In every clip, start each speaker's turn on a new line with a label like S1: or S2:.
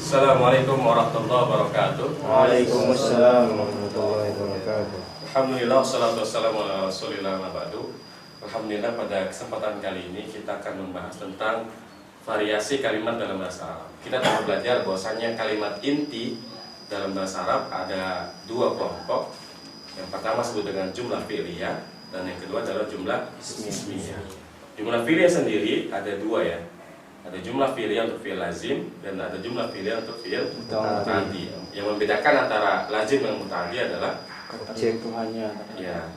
S1: Assalamualaikum warahmatullahi wabarakatuh.
S2: Waalaikumsalam warahmatullahi wabarakatuh.
S1: Alhamdulillah, wassalatu wassalamu ala rasulillah wa ba'du. Alhamdulillah, pada kesempatan kali ini kita akan membahas tentang variasi kalimat dalam bahasa Arab. Kita telah belajar bahwasanya kalimat inti dalam bahasa Arab ada dua kelompok. Yang pertama disebut dengan jumlah fi'liyah dan yang kedua adalah jumlah ismiyah. Jumlah fi'liyah sendiri ada dua ya. Ada jumlah fi'liyah untuk fi'il lazim dan ada jumlah fi'liyah untuk fi'il muta'addi. Yang membedakan antara lazim dan muta'addi adalah
S2: Kebutuhannya.
S1: ya,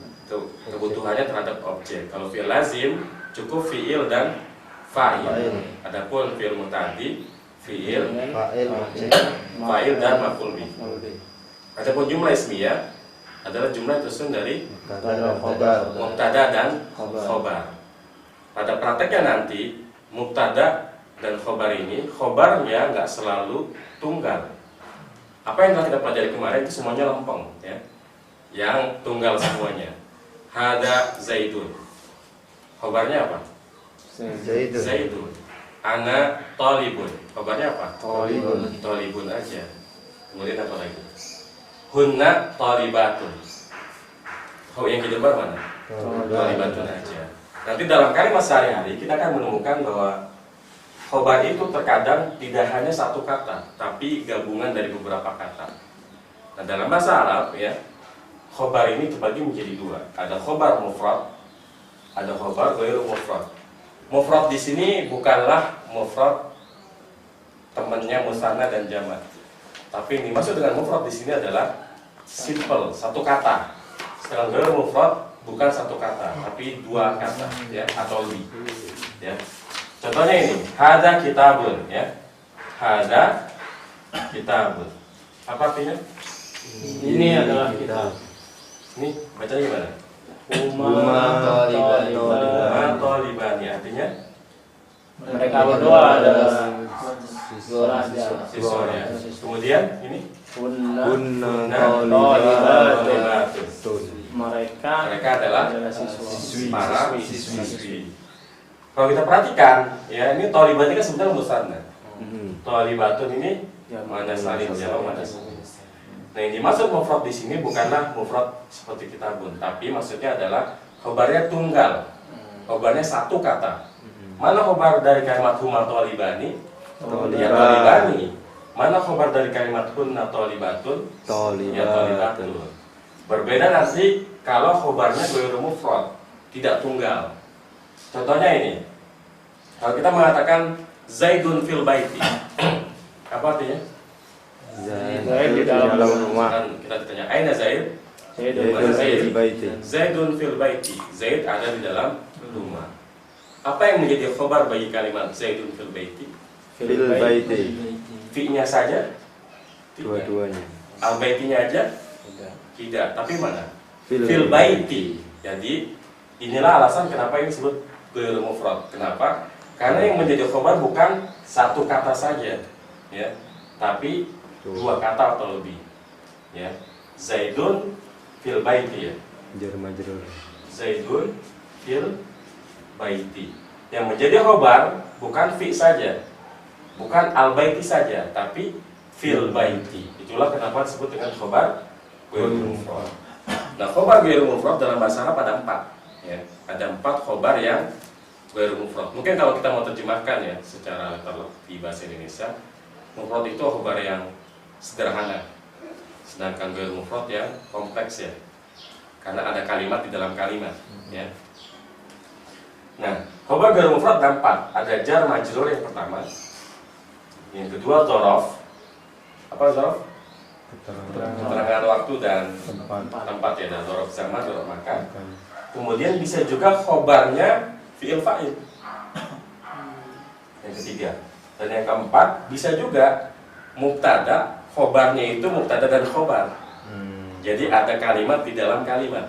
S1: kebutuhannya terhadap objek. Kalau fi'il lazim cukup fi'il dan fa'il. Adapun fi'il muta'addi fi'il, fa'il dan maf'ul bih. Adapun jumlah ismiyah adalah jumlah tersusun dari mubtada dan khobar. Pada prakteknya nanti mubtada dan khobar ini, khobarnya nggak selalu tunggal. Apa yang telah kita pelajari kemarin itu semuanya lempeng ya. Yang tunggal semuanya. Hada Zaidun. Khobarnya apa? Zaidun. Ana Talibun. Khobarnya apa? Talibun aja. Kemudian apa lagi? Hunna Talibatun. Yang kedua mana? Talibatun aja. Nanti dalam kalimat sehari-hari kita akan menemukan bahwa khobar itu terkadang tidak hanya satu kata, tapi gabungan dari beberapa kata. Nah, dalam bahasa Arab ya, khobar ini terbagi menjadi dua. Ada khobar mufrad, ada khobar ghairu mufrad. Mufrad di sini bukanlah mufrad temannya musanna dan jamak. Tapi yang dimaksud dengan mufrad di sini adalah simple, satu kata. Sedangkan ghairu mufrad bukan satu kata, tapi dua kata ya atau lebih. Ya. Contohnya ini, hada kitabun ya. Hada kitabun. Apa artinya?
S2: Ini adalah kitab.
S1: Ini bacanya gimana?
S2: Umma
S1: Talibani artinya
S2: mereka berdua adalah
S1: siswanya. Kemudian ini
S2: Hunna
S1: Talibatun. Mereka adalah para siswi. Kalau kita perhatikan, ya ini talibat ini kan sebenarnya musanna. Talibatun ini mana salin jawab mana salin. Nah, yang dimaksud mufrad di sini bukanlah mufrad seperti kitabun, tapi maksudnya adalah khobarnya tunggal. Khobarnya satu kata. Mana khobar dari kalimat huma talibani? Ya talibani. Mana khobar dari kalimat hunna talibatun? Ya talibatun. Berbeda nanti kalau khobarnya ghairu mufrad, tidak tunggal. Contohnya ini, kalau kita mengatakan Zaidun fil baiti, apa artinya?
S2: Zaid di dalam rumah.
S1: Kan kita ditanya, aina Zaid? Zaidun fil baiti. Zaid ada di dalam rumah. Apa yang menjadi khobar bagi kalimat Zaidun fil baiti? Fi-nya saja?
S2: Dua-duanya.
S1: Al-baitinya aja? Tidak. Tapi mana? Fil baiti. Jadi inilah alasan kenapa ini disebut ghairu mufrad. Kenapa? Karena yang menjadi khobar bukan satu kata saja, ya, tapi dua kata atau lebih. Ya, Zaidun fil baiti ya. Zaidun fil baiti. Yang menjadi khobar bukan fi saja, bukan al baiti saja, tapi fil baiti. Itulah kenapa disebut dengan khobar ghairu mufrad. Nah, khobar ghairu mufrad dalam bahasa Arab ada 4. Ya, ada 4 khobar yang ghairu mufrad. Mungkin kalau kita mau terjemahkan ya secara letterlock di bahasa Indonesia, mufrad itu khobar yang sederhana, sedangkan ghairu mufrad yang kompleks ya, karena ada kalimat di dalam kalimat. Ya. Nah, khobar ghairu mufrad ada 4. Ada jar majrur yang pertama, yang kedua dzaraf. Apa dzaraf? Keterangan waktu dan tempat ya, dan dzaraf zaman, dzaraf makan. Kemudian bisa juga khobarnya fi'il fa'il. Yang ketiga. Dan yang keempat bisa juga mubtada, khobarnya itu mubtada dan khobar. Jadi ada kalimat di dalam kalimat.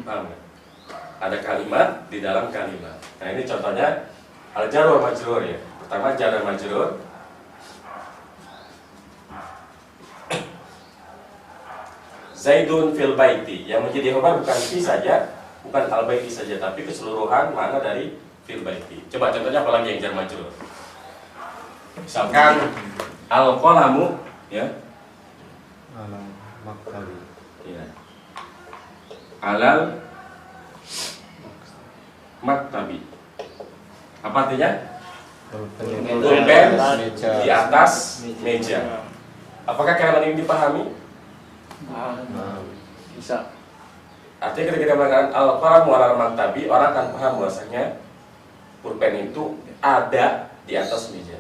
S1: Paham gak? Ada kalimat di dalam kalimat. Nah, ini contohnya al-jar wa majrur ya. Pertama jar dan majrur. Zaidun fil baiti. Yang menjadi khobar bukan fi saja, bukan al baiti saja, tapi keseluruhan makna dari fil baiti. Coba contohnya apa lagi yang jar majrur? Misalkan Al-qalamu ya.
S2: Alal maktabi.
S1: Ya. Alal maktabi. Apa artinya? Pulpen di atas meja. Apakah kalian ini dipahami?
S3: Bisa.
S1: Artinya ketika kita mengatakan al-qalamu alal maktabi, orang akan paham bahwasanya pulpen itu ada di atas meja.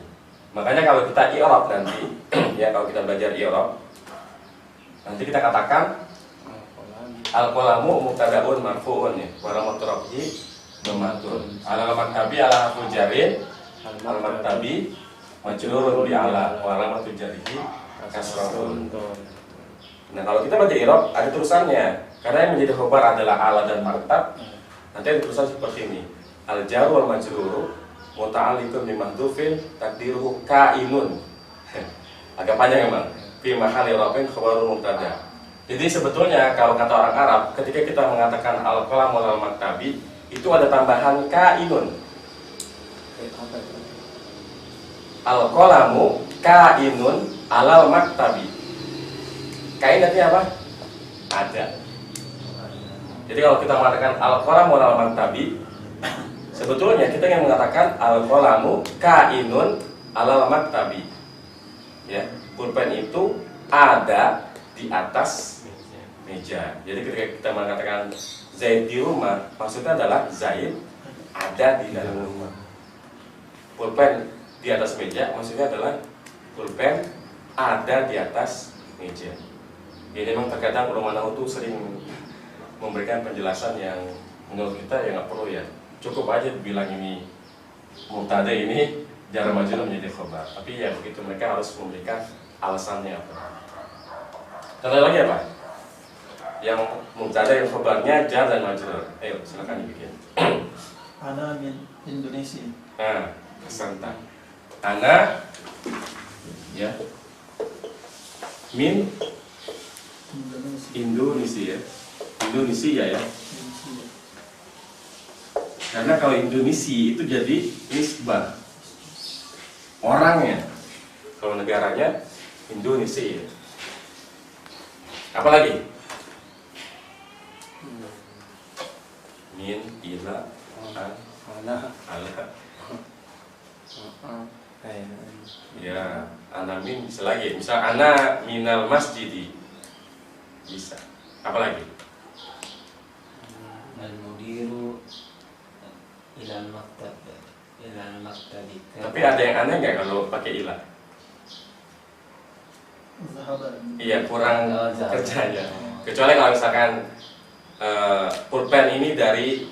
S1: Makanya kalau kita i'rab nanti, ya kalau kita belajar i'rab, nanti kita katakan al-qalamu mubtada'un marfu'un ya, wa alamatu raf'ihi dhammatun. Alal maktabi ala harfu jarrin, al-maktabi majrurun bi ala wa alamatu jarrihi kasratun. Nah, kalau kita baca i'rab ada tulisannya. Karena yang menjadi khobar adalah ala dan maktab. Nanti ada tulisan seperti ini. Al-jar wal majrur muta'alliqun bi mahdhufin takdiruhu kainun. Agak panjang emang. Fi mahalli rafin khabarun mubtada. Jadi sebetulnya kalau kata orang Arab, ketika kita mengatakan al-qalam wal maktabi, itu ada tambahan kainun. Al-qalamu kainun alal maktabi. Kain artinya apa? Ada. Jadi kalau kita mengatakan al-qalamu alal maktabi, sebetulnya kita ingin mengatakan al-qalamu kainun alal maktabi. Ya, pulpen itu ada di atas meja. Jadi ketika kita mengatakan Zaid di rumah, maksudnya adalah Zaid ada di dalam rumah. Pulpen di atas meja, maksudnya adalah pulpen ada di atas meja. Jadi memang terkadang ulama nahwu itu sering memberikan penjelasan yang menurut kita ya nggak perlu ya. Cukup aja bilang ini mubtada, ini jar majrur menjadi khobar. Tapi ya begitu, mereka harus memberikan alasannya apa. Contoh lagi apa? Yang mubtada yang khobarnya jar dan majrur. Ayo silakan dibikin.
S3: Ana min Indonesia.
S1: Nah, kesantan. Ana ya min Indonesia ya. Indonesia ya. Karena kalau Indonesia itu jadi nisbah orangnya. Kalau negaranya Indonesia. Apalagi? Min, ila, ana, ala. Ya, ana min bisa lagi. Misal ana minal masjidi. Bisa. Apalagi?
S4: Al-mudiru ilal maktabi.
S1: Tapi ada yang aneh nggak kalau pakai ilah? Iya, kurang kerja ya. Kecuali kalau misalkan pulpen ini dari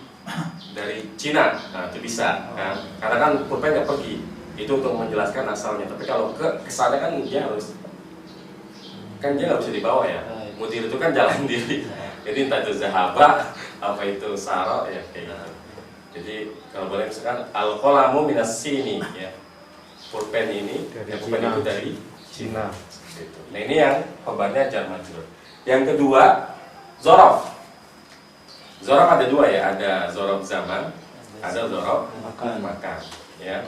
S1: Cina, nah itu bisa kan? Karena kan pulpen nggak pergi, itu untuk menjelaskan asalnya. Tapi kalau ke sana kan dia nggak bisa dibawa ya. Mudir itu kan jalan diri. Jadi entah itu zahaba, apa itu saro ya kayak gitu. Jadi kalau boleh misalkan al-qalamu minas sini ya. Pulpen ini, pulpen itu dari Cina. Gitu. Nah ini yang khobarnya jar majrur. Yang kedua, zorof. Zorof ada dua ya, ada zorof zaman, ada zorof makan. Ya.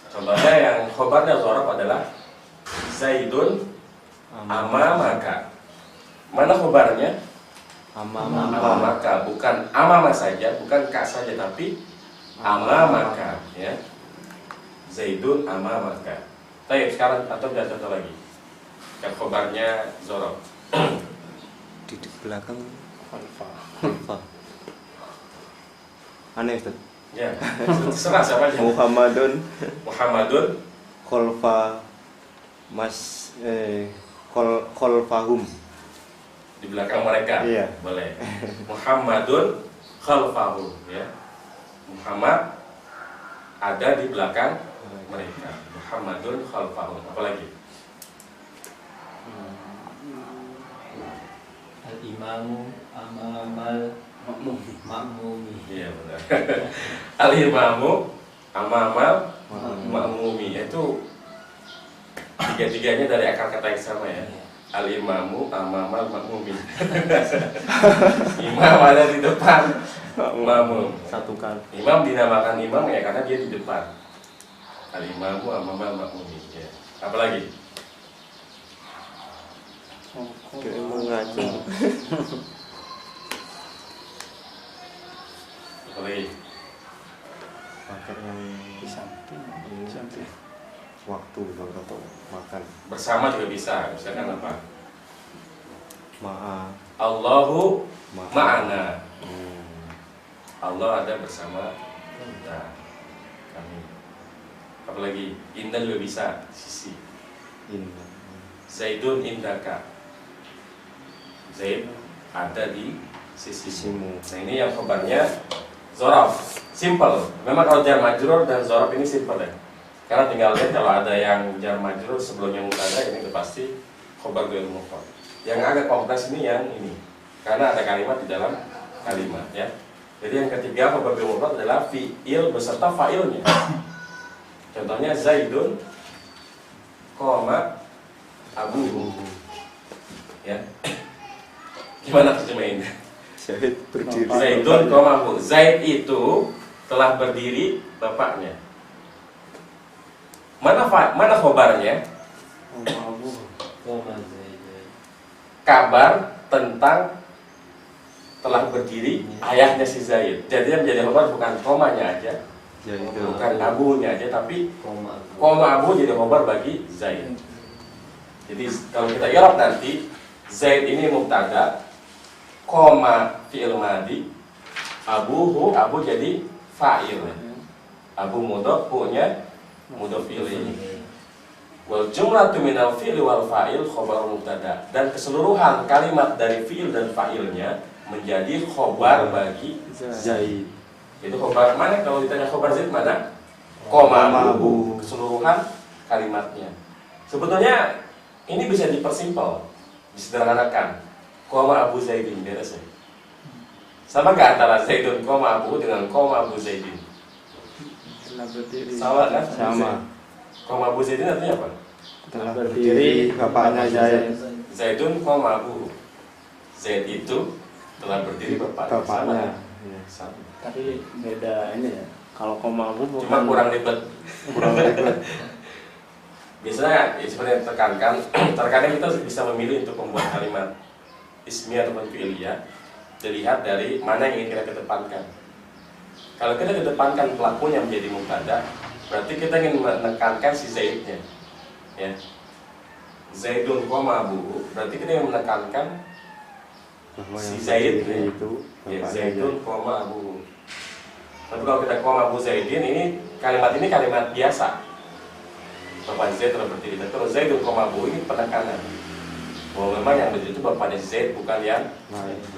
S1: Contohnya yang khobarnya zorof adalah Zaidun amamaka. Mana khobarnya? Amamaka, bukan amama saja, bukan ka saja, tapi amamaka. Ya. Zaidun amamaka. Baik, sekarang atau tidak contoh lagi. Yang khobarnya zorof.
S2: Di belakang alfa. Aneh Ustaz.
S1: Ya, terserah siapa aja.
S2: Muhammadun kholfa kholfahum.
S1: Di belakang mereka.
S2: Iya.
S1: Boleh. Muhammadun khalfahum ya. Muhammad ada di belakang mereka. Muhammadun khalfahum. Apalagi?
S4: Al-imamu amamal ma'mumi.
S1: Iya benar. Al-imamu amamal ma'mumi. Itu tiga-tiganya dari akar kata yang sama ya. Al-imamu amamal ma'mumi. Imam ada di depan makmum.
S2: Satukan.
S1: Imam dinamakan imam ya karena dia di depan. Al-imamu amamal ma'mumi ya. Apalagi?
S2: Dia mau ngaji.
S1: Boleh.
S2: Pakai yang
S3: Di samping. Di samping.
S2: waktu atau makan.
S1: Bersama juga bisa. Misalkan apa?
S2: Ma'a.
S1: Allahu
S2: Ma'a.
S1: ma'ana.
S2: Hmm.
S1: Allah ada bersama kita, kami. Apalagi indah juga bisa sisi.
S2: Inna.
S1: Zaidun indaka. Zaid ada di sisimu. Nah ini yang kabarnya zorof, simple. Memang kalau jar majrur dan zorof ini simple ya. Karena tinggal lihat kalau ada yang jar majrur sebelumnya mubtada, ini udah pasti khobar ghairu mufrad. Yang agak kompleks ini yang ini, karena ada kalimat di dalam kalimat ya. Jadi yang ketiga khobar ghairu mufrad adalah fi'il beserta fa'ilnya. Contohnya Zaidun, Abu, ya. Gimana terjemahinnya?
S2: Zaid berdiri.
S1: Zaidun, Abu. Zaid itu telah berdiri bapaknya. Mana khobarnya?
S4: Koma Zaidun.
S1: Kabar tentang telah berdiri ayahnya si Zaid. Jadi yang menjadi khobar bukan komanya aja, bukan abunya aja, tapi koma abu jadi khobar bagi Zaid. Jadi kalau kita i'rab nanti Zaid ini mubtada, koma fi'il madi, abu jadi fa'il. Abu mudhaf, hu-nya mudhaf ilaih. Wal jumlatu minal fi'li wal fa'il khobar mubtada, dan keseluruhan kalimat dari fi'il dan fa'ilnya menjadi khobar bagi
S2: Zaid.
S1: Itu khobar mana? Kalau ditanya khobar Zaid mana? Koma abu, keseluruhan kalimatnya. Sebetulnya ini bisa dipersimpel, disederhanakan. Koma Abu Zaidin, beres ya. Sama nggak antara Zaidun koma Abu dengan koma Abu Zaidin? Sama kan?
S2: Sama.
S1: Koma Abu Zaidin artinya apa?
S2: Telah berdiri bapaknya Zaid.
S1: Zaidun koma Abu. Zaid itu telah berdiri bapaknya. Sama.
S5: Tapi beda ini ya. Kalau koma abu
S1: Cuma kurang ribet.
S2: Kurang ribet.
S1: Biasanya ya, seperti yang tekankan, terkadang kita bisa memilih untuk membuat kalimat ismi ataupun fi'liyah dilihat dari mana yang ingin kita kedepankan. Kalau kita kedepankan pelakunya menjadi mubtada, berarti kita ingin menekankan si Zaidnya, ya. Zaidun koma Abu, berarti kita ingin menekankan
S2: Bahwa
S1: si
S2: yang
S1: Zaid
S2: berdiri
S1: ya.
S2: itu
S1: Ya,
S2: bapaknya
S1: Zaidun
S2: Zaid.
S1: koma Abu. Tapi kalau kita koma Abu Zaidin, ini kalimat biasa. Bapak Zaid telah berdiri. Dan kalau Zaidun koma Abu ini penekanan bahwa memang yang berdiri itu bapaknya Zaid, bukan yang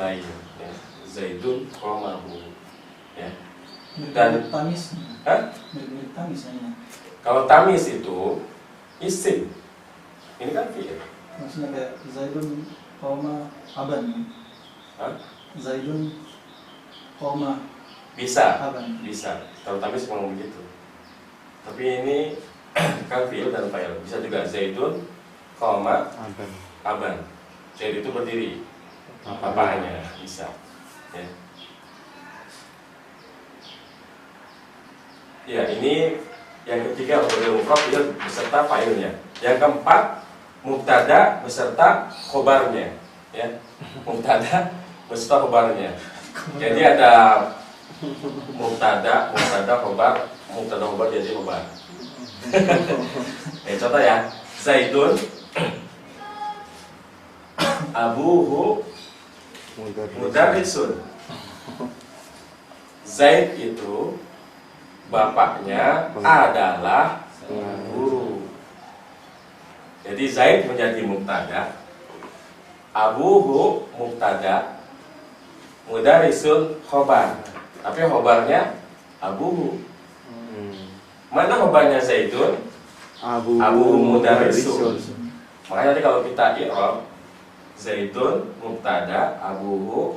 S1: lain. Ya. Zaidun koma Abu. Ya. Dan
S3: tamis.
S1: Hah?
S3: Mirip tamis ini.
S1: Kalau tamis itu isim. Ini kan fi'il.
S3: Maksudnya kayak Zaidun koma aban.
S1: Hah?
S3: Zaidun koma
S1: Bisa.
S3: aban.
S1: Bisa. Kalau tamis memang begitu. Tapi ini kan fi'il dan fa'il. Bisa juga Zaidun koma
S2: Aban.
S1: aban. Zaid itu berdiri. Bapaknya bisa. Ya. Ya, ini yang ketiga khobar mufrad itu beserta fa'ilnya. Yang keempat mubtada beserta khobarnya, ya. Mubtada beserta khobarnya. Jadi ada mubtada khobar jadi khobar. Contoh ya, Zaidun abuhu mudarrisun. Zaid itu bapaknya adalah guru. Jadi Zaid menjadi mubtada, abuhu mubtada, mudarrisun khobar. Tapi khobarnya abuhu. Mana khobarnya Zaidun? Abu mudarrisun. Makanya nanti kalau kita i'rab Zaidun mubtada, abu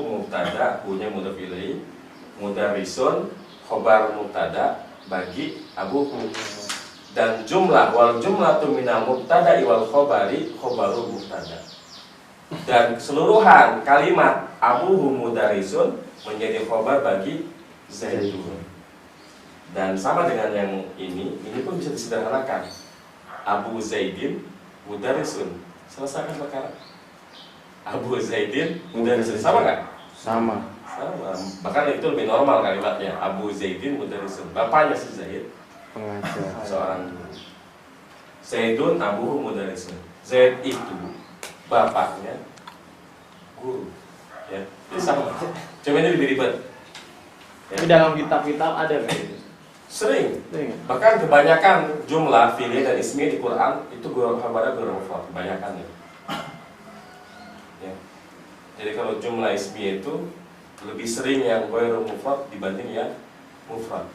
S1: mubtada, hu-nya mudhaf ilaih, mudarrisun khobar mubtada bagi abuhu. Dan jumlah wal jumlatu minal mubtada wal khobari khobaru mubtada. Dan keseluruhan kalimat abuhu mudarrisun menjadi khobar bagi Zaidun. Dan sama dengan yang ini pun bisa disederhanakan. Abu Zaidin mudarrisun. Selesaikan perkara. Abu Zaidin mudarrisun. Sama nggak?
S2: Sama.
S1: Sama. Bahkan itu lebih normal kalimatnya. Abu Zaidin mudarrisun. Bapaknya si Zaid
S2: Pengajar.
S1: seorang guru. Zaidun abuhu mudarrisun. Zaid itu bapaknya guru. Ya, jadi sama. Cuma ini lebih ribet.
S5: Tapi dalam kitab-kitab ada kayak gitu.
S1: Sering.
S5: Sering ya?
S1: Bahkan kebanyakan jumlah fi'il dan ismi di Quran itu khabarnya bermufrad, kebanyakan ya. Ya. Jadi kalau jumlah ismi itu lebih sering yang ghairu mufrad dibanding yang mufrad.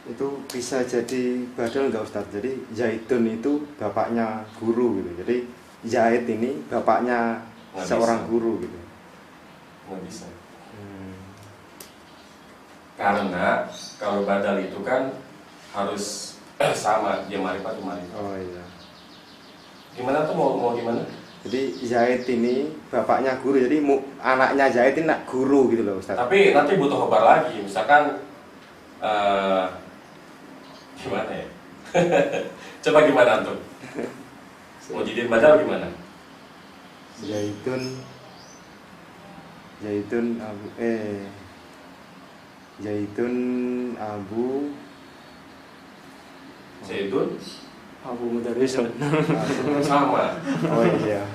S2: Itu bisa jadi badal nggak Ustadz? Jadi Zaidun itu bapaknya guru gitu. Jadi Zaid ini bapaknya
S1: Nggak
S2: seorang
S1: bisa.
S2: guru gitu.
S1: Nggak bisa.
S2: Hmm.
S1: Karena kalau badal itu kan harus sama, dia marifat.
S2: Oh iya.
S1: Gimana tuh mau gimana?
S2: Jadi Zaid ini bapaknya guru. Jadi anaknya Zaid ini nak guru gitu loh Ustadz.
S1: Tapi nanti butuh khobar lagi. Misalkan gimana ya? Coba gimana tuh? Mau jadiin badal gimana?
S2: Zaidun Abu
S1: Zaidun
S5: Abu Mudarrisun.
S1: sama.
S2: Oh iya.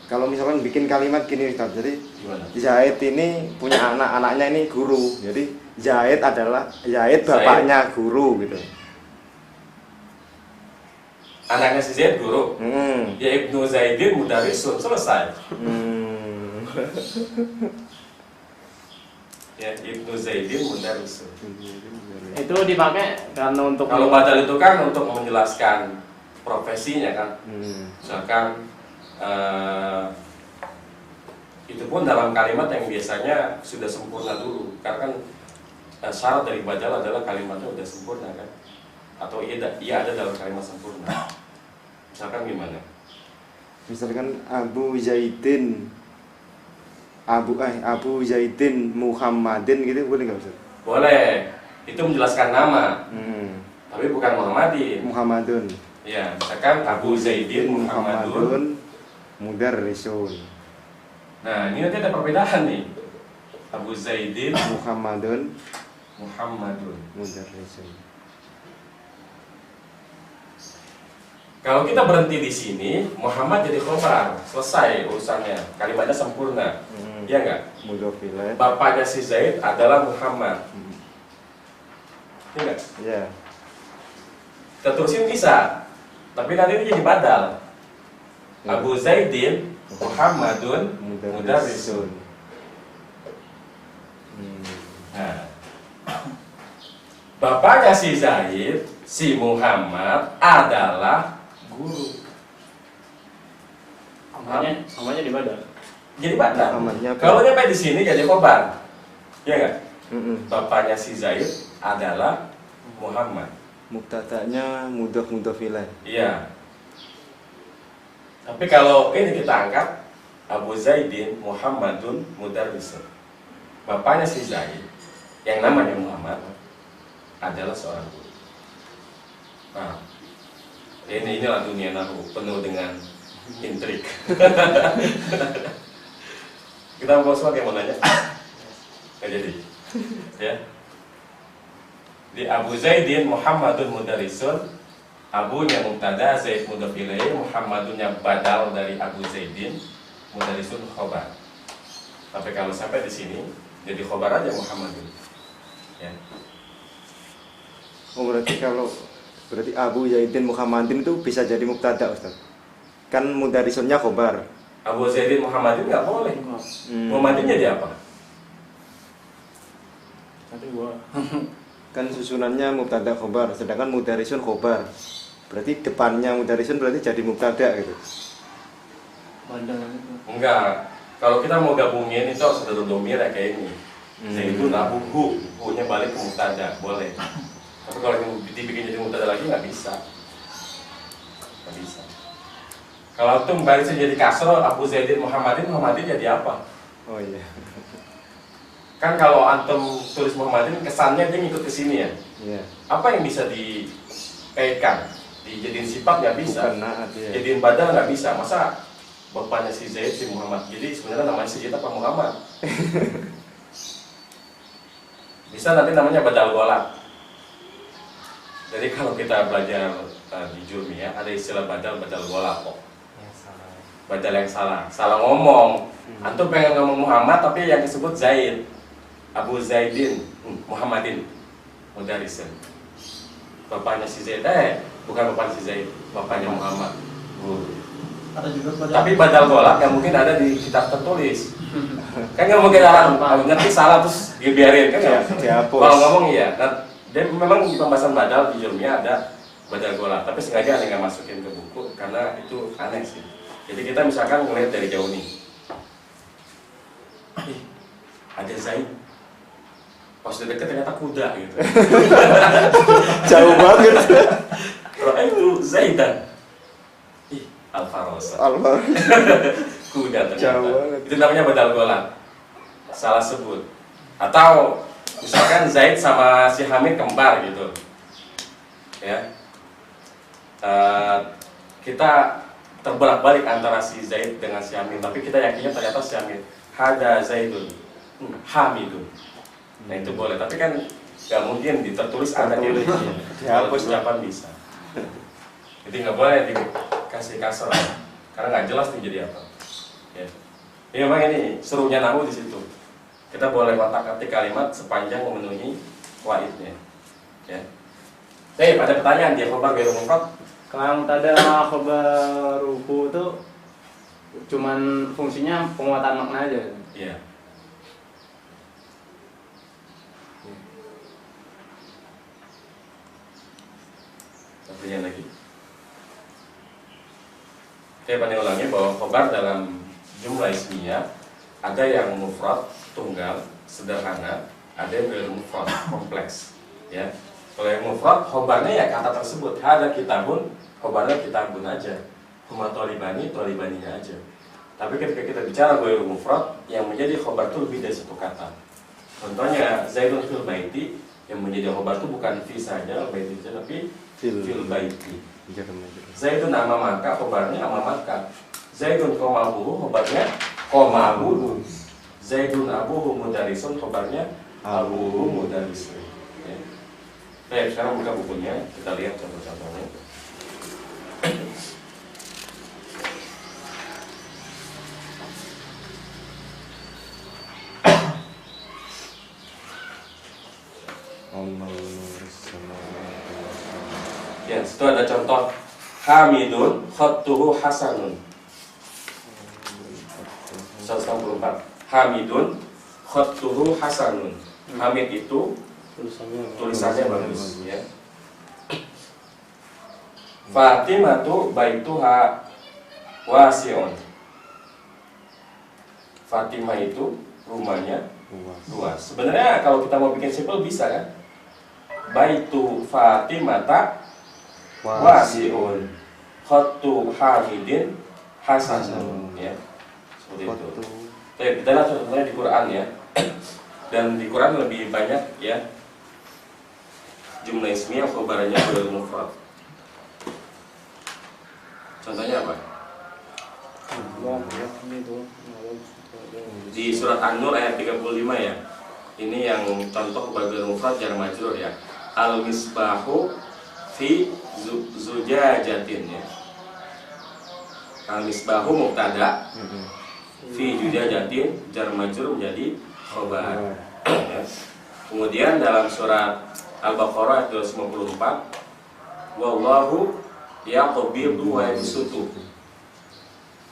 S2: Kalau misalkan bikin kalimat gini Ustaz, jadi
S1: Gimana?
S2: Zaid ini punya anaknya ini guru. Jadi Zaid bapaknya guru gitu.
S1: Anaknya si Zaid guru.
S2: Hmm.
S1: Ya Ibnu Zaidin mudarrisun, selesai. Ya Ibnu Zaidin mudarrisun.
S5: Itu dipakai karena untuk
S1: Kalau badal itu kan untuk menjelaskan profesinya kan. Misalkan itu pun dalam kalimat yang biasanya sudah sempurna dulu. Karena kan syarat dari badal adalah kalimatnya sudah sempurna kan. Atau ia ada dalam kalimat sempurna. Misalkan gimana?
S2: Misalkan Abu Zaidin Muhammadin gitu boleh nggak Ustaz?
S1: Boleh. Itu menjelaskan nama, tapi bukan Muhammadin.
S2: Muhammadun.
S1: Ya, misalkan Abu Zaidin Muhammadun.
S2: Mudarrisun.
S1: Nah, ini nanti ada perbedaan nih. Abu Zaidin
S2: Muhammadun mudarrisun.
S1: Kalau kita berhenti di sini, Muhammad jadi khobar, selesai urusannya. Kalimatnya sempurna. Iya enggak?
S2: Mudhof ilaih.
S1: Bapaknya si Zaid adalah Muhammad. Iya enggak?
S2: Ya.
S1: Kita terusin bisa. Tapi nanti itu jadi badal. Abu Zaidin Muhammadun mudarrisun. Nah, bapaknya si Zaid, si Muhammad adalah guru.
S5: namanya di badal.
S1: Jadi badal.
S2: Namanya apa?
S1: Kalau nyampe di sini jadi khobar. Iya enggak? Bapaknya si Zaid adalah Muhammad.
S2: Mubtada'nya mudhof ilaih.
S1: Iya. Tapi kalau ini kita angkat Abu Zaidin Muhammadun mudarrisun. Bapaknya si Zaid yang namanya Muhammad adalah seorang guru. Nah, inilah dunia nahwu penuh dengan intrik. Kita mau semua yang mau nanya? Nggak jadi. Ya. Di Abu Zaidin Muhammadun mudarrisun, abunya mubtada, Zaid mudhof ilaih, Muhammadunnya badal dari Abu Zaidin, mudarrisun khobar. Tapi kalau sampai di sini jadi khobar aja Muhammadun. Ya.
S2: Oh berarti Abu Zaidin Muhammadin itu bisa jadi mubtada Ustaz. Kan mudarrisunnya khobar.
S1: Abu Zaidin Muhammadin nggak boleh. Muhammadin jadi apa?
S5: Nanti gua
S2: Kan susunannya mubtada khobar, sedangkan mudarrisun khobar. Berarti depannya mudarrisun berarti jadi mubtada gitu.
S4: Bandang itu.
S1: Enggak. Kalau kita mau gabungin itu harus ada domir ya kayak ini. Zaidun Abu hu-nya balik ke mubtada, boleh. Tapi kalau dibikin jadi mubtada lagi nggak bisa. Nggak bisa. Kalau itu balik jadi kasro, Abu Zaidin Muhammadin jadi apa?
S2: Oh iya.
S1: Kan kalau antum tulis Muhammadin kesannya dia ngikut ke sini ya.
S2: Iya.
S1: Apa yang bisa dikaitkan? dijadiin sifat nggak bisa,
S2: Bukan naat, ya.
S1: jadiin badal nggak bisa. Masa bapaknya si Zaid si Muhammad, jadi sebenarnya namanya si Zaid apa Muhammad? Bisa nanti namanya badal golak. Jadi kalau kita belajar di Jurmiyah ada istilah badal golak kok. Badal yang salah ngomong. Antum pengen ngomong Muhammad tapi yang disebut Zaid, Abu Zaidin, Muhammadin, Mudarisin. Bapaknya si Zaid, bukan bapaknya si Zaid, bapaknya Muhammad.
S3: Ada juga badal.
S1: Tapi badal golak yang mungkin ada di kitab tertulis. Kan nggak mungkin orang ngerti salah terus dibiarin kan ya?
S2: Dihapus.
S1: Kalau ngomong iya. Nah, dia memang di pembahasan badal di Jurmiyah ada badal golak, tapi sengaja ada nggak masukin ke buku karena itu aneh sih. Jadi kita misalkan ngelihat dari jauh nih, ada Zaid, pas udah deket ternyata kuda gitu.
S2: Jauh banget.
S1: Kalau itu Zaidan, Al-Farosa. Kuda ternyata.
S2: Jauh banget.
S1: Itu namanya badal golak, salah sebut. Atau misalkan Zaid sama si Hamid kembar gitu, ya. Kita terbolak-balik antara si Zaid dengan si Hamid, tapi kita yakinnya ternyata si Hamid. Hada Zaidun, Hamidun. Nah itu boleh, tapi kan nggak mungkin ditertulis ada di dihapus ucapan bisa. Jadi nggak boleh dikasih kasar, karena nggak jelas nih jadi apa. Ya. Ini memang ini serunya nahu di situ. Kita boleh otak-atik kalimat sepanjang memenuhi waidnya. Ya. Ada pertanyaan dia khobar ghairu mufrad?
S5: Kalau yang tadi khobar ruku itu cuman fungsinya penguatan makna aja.
S1: Iya. Pertanyaan lagi. Saya pengen ulangi bahwa khobar dalam jumlah ismiyah ada yang mufrad tunggal sederhana, ada yang ghairu mufrad kompleks. Ya. Kalau yang mufrad khobarnya ya kata tersebut, ada kitabun, khobarnya kitabun aja. Huma tolibani, tolibaninya aja. Tapi ketika kita bicara ghairu mufrad, yang menjadi khobar itu lebih dari satu kata. Contohnya Zaidun fil baiti, yang menjadi khobar itu bukan fi saja, baiti saja, tapi fil baiti. Zaidun amamaka, khobarnya amamaka. Zaidun komabuhu, khobarnya komabuhu. Zaidun abuhu mudarisun, khobarnya abuhu mudarisun. Ya. Baik, sekarang buka bukunya, kita lihat contoh-contohnya. Ya, situ ada contoh Hamidun khattuhu hasanun 164. Hamidun khattuhu hasanun. Hamid itu tulisannya bagus ya. Fatimatu baituha wasi'un. Fatimah itu rumahnya luas. Sebenarnya kalau kita mau bikin simpel bisa kan? Baitu Fatimata wasi'un, khattu Hamidin hasanun ya. Seperti itu. Oke, kita lihat contohnya di Quran ya. Dan di Quran lebih banyak ya jumlah ismiyah khobarnya ghairu mufrad. Contohnya apa? Di surat An-Nur ayat 35 ya. Ini yang contoh khobar ghairu mufrad jar majrur ya. Al-misbahu fi zujajatin ya. Al-misbahu mubtada, fi zujajatin jar majrur menjadi khobar. Ya. Kemudian dalam surat Al-Baqarah ayat 254, wallahu yaqbidu wa yabsutu.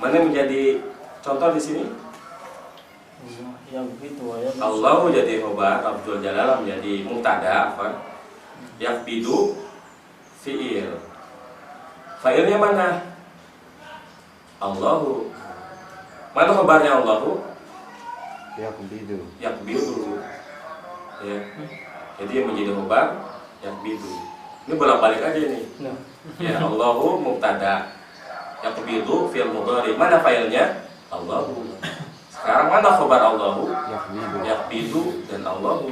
S1: Mana yang menjadi contoh di sini? Allah jadi khobar, Abdul Jalal menjadi mubtada, apa? Yaqbidu fi'il. Fa'ilnya mana? Allahu. Mana khobarnya Allahu?
S2: Yaqbidu.
S1: Yaqbidu. Ya. Jadi yang menjadi khobar yaqbidu. Ini bolak-balik aja nih. Ya, Allahu mubtada. Yaqbidu fi'il mudhari. Mana fa'ilnya? Allahu. Sekarang mana khobar Allahu? Yaqbidu dan Allahu.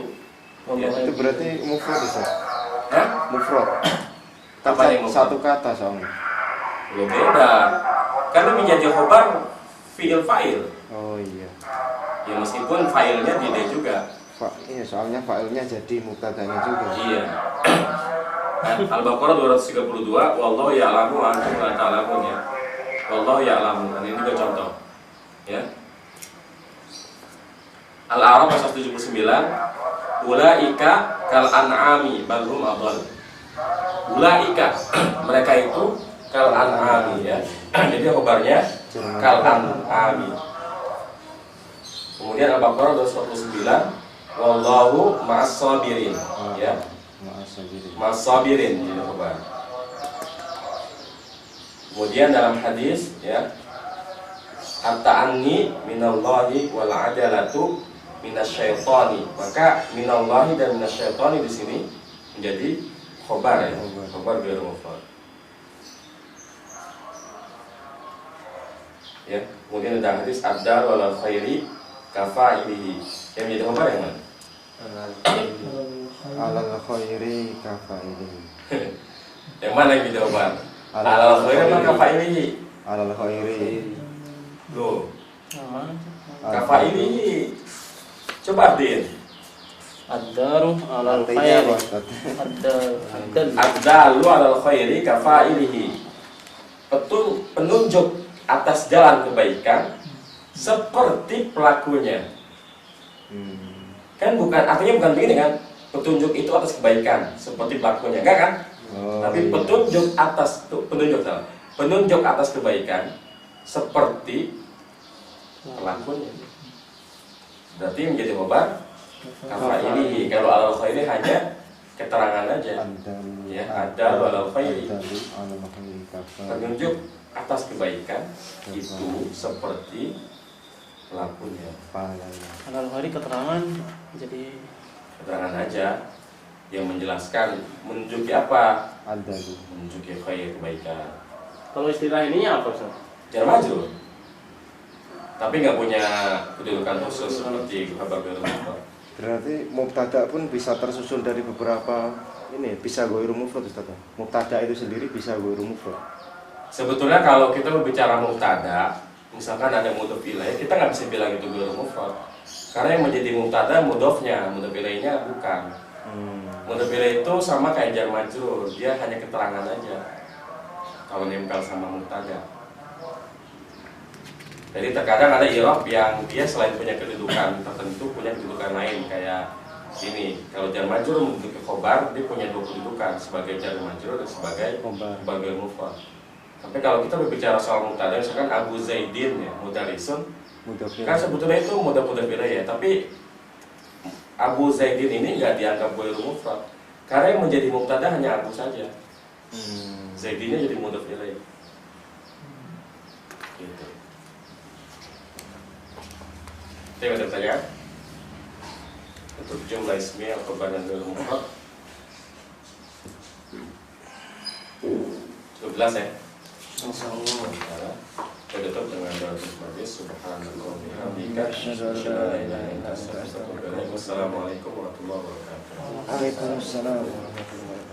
S1: Ya.
S2: Itu berarti mufrad Ustaz.
S1: Hah?
S2: Mufrad.
S1: Apa yang mufrad?
S2: Satu kata soalnya.
S1: Belum beda. Kan ini menjadi khobar fi'il fa'il.
S2: Oh iya.
S1: Ya meskipun fa'ilnya tidak juga.
S2: Iya, soalnya fa'ilnya jadi mubtada'nya juga.
S1: Iya. Al-Baqarah 232, wallahu ya'lamu wa antum la ta'lamun ya. Wallahu ya'lamu. Ini juga contoh. Ya. Al-A'raf 179, ulaika kal an'ami bal hum adall. Ulaika mereka itu kal an'ami ya. Jadi khobarnya kal an'ami. Kemudian Al-Baqarah 249, wallahu ma'as sabirin ya. Ma'as sabirin jadi khobar. Kemudian dalam hadis ya, at-ta'anni minallahi wal adalatu minasyaitani. Maka minallahi dan minasyaitani di sini menjadi khobar ya. Khobar ghairu mufrad. Ya, kemudian ada hadis ad-dar wal khairi kafa'ilihi. Yang menjadi khobar yang mana?
S2: Alal khairi kafa'ilihi.
S1: Yang mana yang menjadi khobar? Alal khairi atau kafa'ilihi?
S2: Alal khairi.
S1: Loh. Kafa'ilihi. Coba Din.
S5: Ad-daru alal
S2: Artinya
S5: khairi.
S2: apa, Ustaz?
S1: Ad-dalu alal khairi kafa'ilihi. Penunjuk atas jalan kebaikan seperti pelakunya. Kan bukan, artinya bukan begini kan? Petunjuk itu atas kebaikan seperti pelakunya, enggak kan?
S2: Oh,
S1: Tapi
S2: iya.
S1: penunjuk atas kebaikan seperti pelakunya. Berarti menjadi khobar kafa'ilihi. Kalau alal khairi hanya keterangan aja. Ya, ada alal khairi. Penunjuk atas kebaikan itu seperti pelakunya.
S5: Alal khairi keterangan jadi
S1: Keterangan aja yang menjelaskan menunjuki apa?
S2: Ada.
S1: Menunjuki khair, kebaikan.
S5: kalau istilah ininya apa Ustaz?
S1: Jar majrur. Tapi nggak punya kedudukan khusus seperti khabar ghairu mufrad.
S2: Berarti mubtada pun bisa tersusun dari beberapa ini, bisa ghairu mufrad, Ustaz. Mubtada itu sendiri bisa ghairu mufrad.
S1: Sebetulnya kalau kita berbicara mubtada, misalkan ada mudhof ilaih, kita nggak bisa bilang itu ghairu mufrad. Karena yang menjadi mubtada mudhofnya, mudhof ilaihnya bukan. Mudhof ilaih itu sama kayak jar majrur, dia hanya keterangan aja. Kalau nempel sama mubtada. Jadi terkadang ada i'rab yang dia selain punya kedudukan tertentu, punya kedudukan lain kayak ini. Kalau jar majrur menunjuk khobar, dia punya dua kedudukan sebagai jar majrur dan sebagai khobar mufrad. Tapi kalau kita berbicara soal mubtada, misalkan Abu Zaidin ya, mudarisun, kan sebetulnya itu mudhaf ilaih ya, tapi Abu Zaidin ini nggak dianggap ghairu mufrad karena yang menjadi mubtada hanya Abu saja. Zaidinnya jadi mudhaf ilaih. Gitu. Kita ada pertanyaan untuk jumlah ismi atau badan ghairu mufrad. Cukup jelas ya? Insyaallah. Kita tutup dengan doa majlis. Subhanallah wa bihamdika asyhadu an la ilaha illa anta astaghfiruka wa atubu ilaik. Wassalamualaikum warahmatullahi wabarakatuh.
S2: Waalaikumsalam warahmatullahi wabarakatuh.